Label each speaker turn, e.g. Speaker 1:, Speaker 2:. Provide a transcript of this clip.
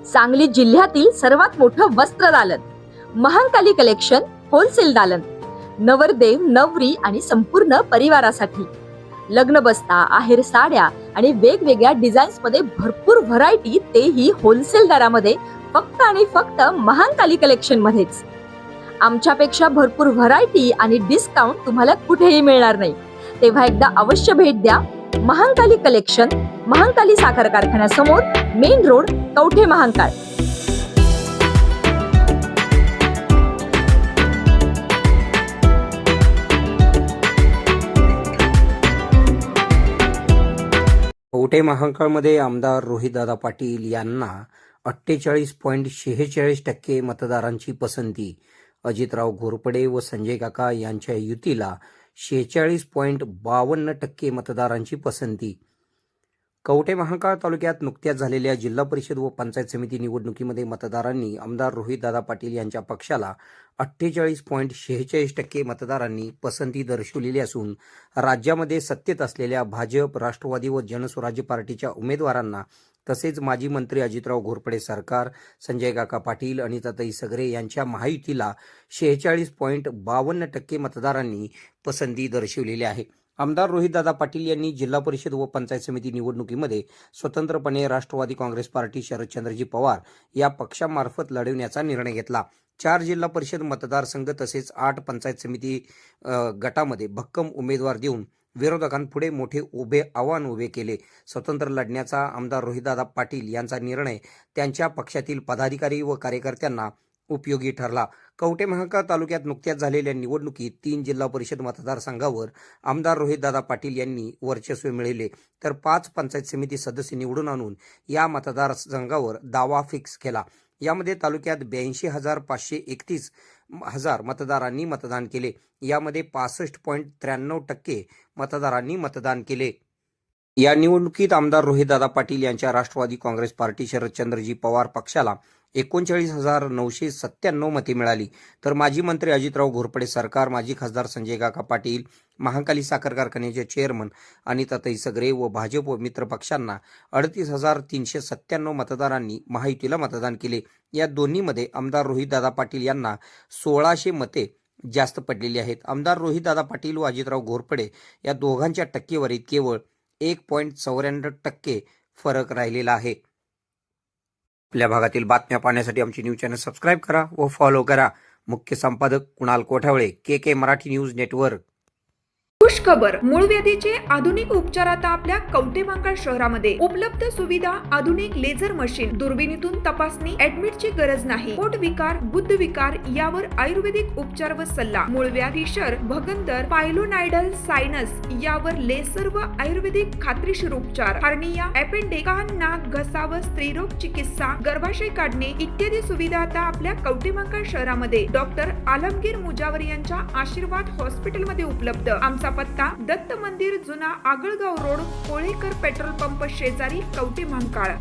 Speaker 1: सांगली जिल्ह्यातील सर्वात मोठं वस्त्र दालन, महांकाली कलेक्शन होलसेल दालन, नवरदेव नवरी आणि संपूर्ण परिवारासाठी लग्न बस्ता, आहेर साड्या आणि वेगवेगळ्या डिझाईन्स मध्ये भरपूर व्हरायटी, तेही होलसेल दरामध्ये, फक्त आणि फक्त महांकाली कलेक्शन मध्येच. आमच्यापेक्षा भरपूर व्हरायटी आणि डिस्काउंट तुम्हाला कुठेही मिळणार नाही. तेव्हा एकदा अवश्य भेट द्या. महांकाली कलेक्शन, महांकाली साखर कारखान्यासमोर, मेन रोड, कवठे महांकाळ.
Speaker 2: कवठे महांकाळमध्ये आमदार रोहितदादा पाटील यांना 48.46% मतदारांची पसंती. अजितराव घोरपडे व संजय काका यांच्या युतीला 46.52% मतदारांची पसंती. कवठे महांकाळ तालुक्यात नुकत्याच झालेल्या जिल्हा परिषद व पंचायत समिती निवडणुकीमध्ये मतदारांनी आमदार रोहितदादा पाटील यांच्या पक्षाला 48.46% मतदारांनी पसंती दर्शवलेली असून राज्यामध्ये सत्तेत असलेल्या भाजप, राष्ट्रवादी व जनस्वराज्य पार्टीच्या उमेदवारांना तसेच माजी मंत्री अजितराव घोरपडे सरकार, संजय काका पाटील, अनिताताई सगरे यांच्या महायुतीला 46.52% मतदारांनी पसंती दर्शवलेली आहे. आमदार रोहितदादा पाटील यांनी जिल्हा परिषद व पंचायत समिती निवडणुकीमध्ये स्वतंत्रपणे राष्ट्रवादी काँग्रेस पार्टी शरदचंद्रजी पवार या पक्षामार्फत लढवण्याचा निर्णय घेतला. 4 जिल्हा परिषद मतदारसंघ तसेच 8 पंचायत समिती गटामध्ये भक्कम उमेदवार देऊन विरोधकांपुढे मोठे आव्हान उभे केले. स्वतंत्र लढण्याचा आमदार रोहितदादा पाटील यांचा निर्णय त्यांच्या पक्षातील पदाधिकारी व कार्यकर्त्यांना उपयोगी ठरला. कवठे महांकाळ तालुक्यात नुकत्याच झालेल्या निवडणुकीत 3 जिल्हा परिषद मतदारसंघावर आमदार रोहितदादा पाटील यांनी वर्चस्व मिळवले, तर 5 पंचायत समिती सदस्य निवडून आणून या मतदारसंघावर दावा फिक्स केला. यामध्ये तालुक्यात 82,531 मतदारांनी मतदान केले. यामध्ये 65.93% मतदारांनी मतदान केले. या निवडणुकीत आमदार रोहितदादा पाटील यांच्या राष्ट्रवादी काँग्रेस पार्टी शरदचंद्रजी पवार पक्षाला 39,997 मते मिळाली, तर माजी मंत्री अजितराव घोरपडे सरकार, माजी खासदार संजय काका पाटील, महांकाली साखर कारखान्याचे चेअरमन अनिताताई सगरे व भाजप व मित्र पक्षांना 38,397 मतदारांनी महायुतीला मतदान केले. या दोन्हीमध्ये आमदार रोहितदादा पाटील यांना 1,600 मते जास्त पडलेली आहेत. आमदार रोहितदादा पाटील व अजितराव घोरपडे या दोघांच्या टक्केवारीत केवळ 1.94% फरक राहिलेला आहे. आपल्या भागातील बातम्या पाहण्यासाठी आमची न्यूज चॅनल सबस्क्राईब करा व फॉलो करा. मुख्य संपादक कुणाल कोठावळे, के मराठी न्यूज नेटवर्क.
Speaker 3: खुश खबर, मूळव्याधीचे आधुनिक उपचार आता आपल्या कवठे महांकाळ शहरामध्ये उपलब्ध. सुविधा, आधुनिक लेझर मशीन, दुर्बिणीतून तपासणी, ऍडमिटची गरज नाही. पोट विकार, बुद्ध विकार यावर आयुर्वेदिक उपचार व सल्ला. मूळव्याधी, शर, भगंदर, पायलोनायडल, सायनस यावर लेसर व आयुर्वेदिक खात्रीशीर उपचार. हर्निया, अपेंडिक्स, कान, नाक, घसा व स्त्रीरोग चिकित्सा, गर्भाशय काढणे इत्यादी सुविधा आता आपल्या कवठे महांकाळ शहरामध्ये डॉक्टर आलमगीर मुजावर यांच्या आशीर्वाद हॉस्पिटल मध्ये उपलब्ध. आमचा पत्ता दत्त मंदिर, जुना Agalgaon road, Kolekar petrol pump शेजारी, कवठे महांकाळ.